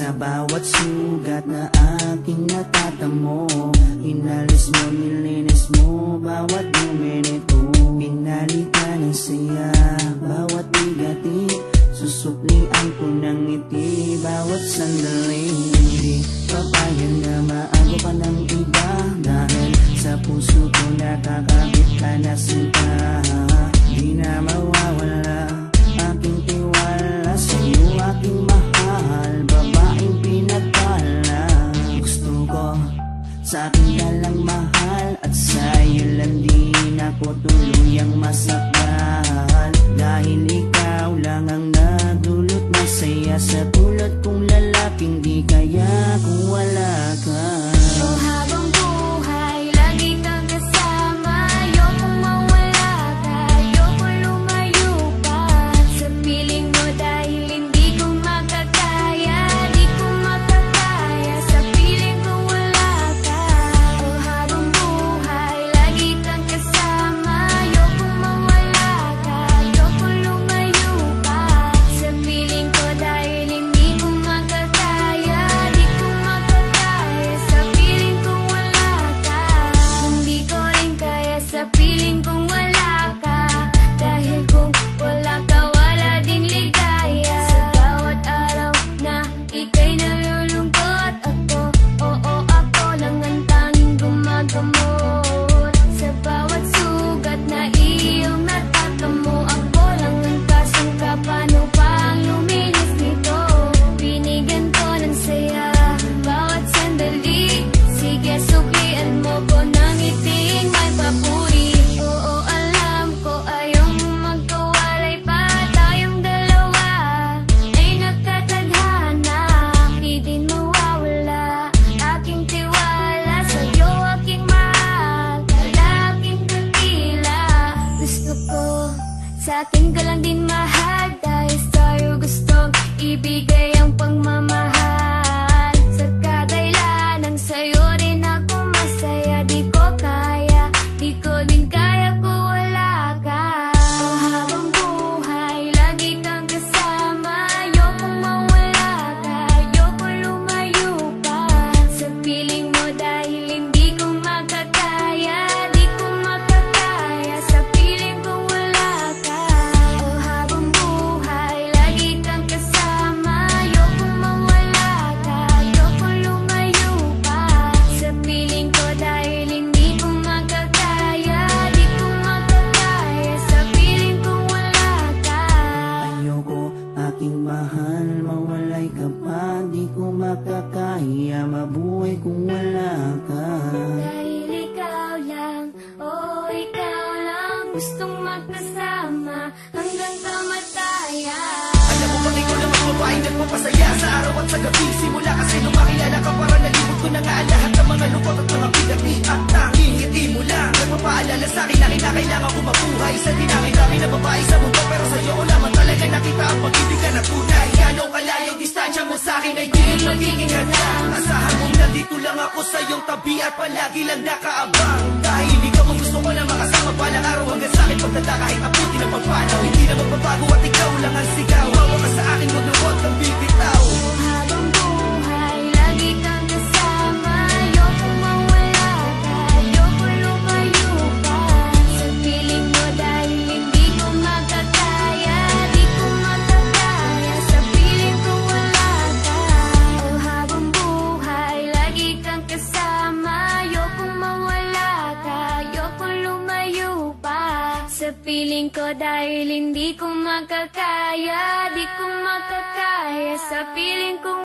Sa bawat sugat na aking natatamo, inalis mo, nilinis mo bawat minuto. Pinalitan ng saya bawat bigati, susuklian ko ng ngiti bawat sandali. Hindi papayag na maago pa ng iba, dahil sa puso ko nakakabit ka na sinta. Di na mawawala aking tiwala sa'yo, aking mahal, babaeng pinagpala. Gusto ko sa'kin ka lang mahal, at sa'yo lang din ako tuluyang masakal. Dahil ikaw lang ang nagdulot ng saya, sa tulad kong lalaking di kaya kung wala ka. Oh, habang buhay, lagi kang kasama. Ayokong mawala ka, ayokong lumayo pa sa piling mo, dahil hindi ko makakaya, di ko makakaya sa piling ko wala ka. Oh, habang buhay, lagi kang kasama. Ayokong mawala ka, ayokong lumayo pa sa piling ko, dahil hindi ko makakaya, di ko makakaya sa piling ko wala ka. Hindi ko rin kaya sa piling kong wala ka, dahil kung wala ka wala din ligaya. Sa bawat araw na ika'y nalulungkot, ako, oo, ako lang ang tanging gumagamot. Sa bawat sugat na iyong natatamo, ako lang ang kasangka. Paano pa ang luminis nito? Binigyan ko ng saya bawat sandali. Sige, suklian mo ko ng ngiting may papuri. Oo, alam ko ayaw mo magkawalay pa, tayong dalawa ay nagkatadhana. Di din mawawala aking tiwala sa'yo, aking mahal, lalaking dakila. Gusto ko sa'kin ka lang din mahal, dahil sa'yo gustong ibigay ang pagmamahal. Sa kadailanang sa'yo rin ako masaya, di ko kaya, di ko din kaya kung wala ka. Oh, habang buhay, lagi kang kasama. Ayokong mawala ka, ayokong lumayo pa sa piling mo, dahil hindi ko makakaya, di ko makakaya sa piling ko wala ka. Oh, habang buhay, lagi kang kasama. Ayokong mawala ka, ayokong lumayo pa sa piling ko, dahil hindi ko makakaya, di ko makakaya sa piling ko wala ka. Ayoko, aking mahal, mawalay ka pa, di ko makakaya mabuhay kung wala ka. Dahil ikaw lang, oh ikaw lang, gustong magkasama hanggang kamatayan. Alam mo bang ikaw lang ang babaeng nagpapasaya sa araw at sa gabi? Simula kasi nung makilala ka, para nalimot ko na nga ang lahat ng mga lungkot at mga bigati. At tanging ngiti mo lang nagpapaalala sa'kin na kinakailangan ko mabuhay. Sa dinami-dami na babae sa mundo, pero sa'yo ko lamang talaga nakita ang pag-ibig ka na tunay. Gano'ng kalayong distansya mo sa'kin ay di magiging hadlang. Asahan mong nandito lang ako sa iyong tabi at palagi lang nakaabang. Dahil ikaw ang gusto ko na makasama balang araw, hanggang sa'kin pagdala kahit abuti ng pagpanaw. Hindi na magbabago at ikaw lang ang sigaw. Hawa ka sa akin, huwag na huwag kang bibitaw. Habang buhay, lagi kang kasama. Ayokong mawala ka, ayokong lumayo pa sa piling mo, dahil hindi ko makakaya, di ko makakaya sa piling ko wala ka. Oh, habang buhay, lagi kang kasama. Ayokong mawala ka, ayokong lumayo pa sa piling ko, dahil hindi ko makakaya, di ko makakaya sa piling ko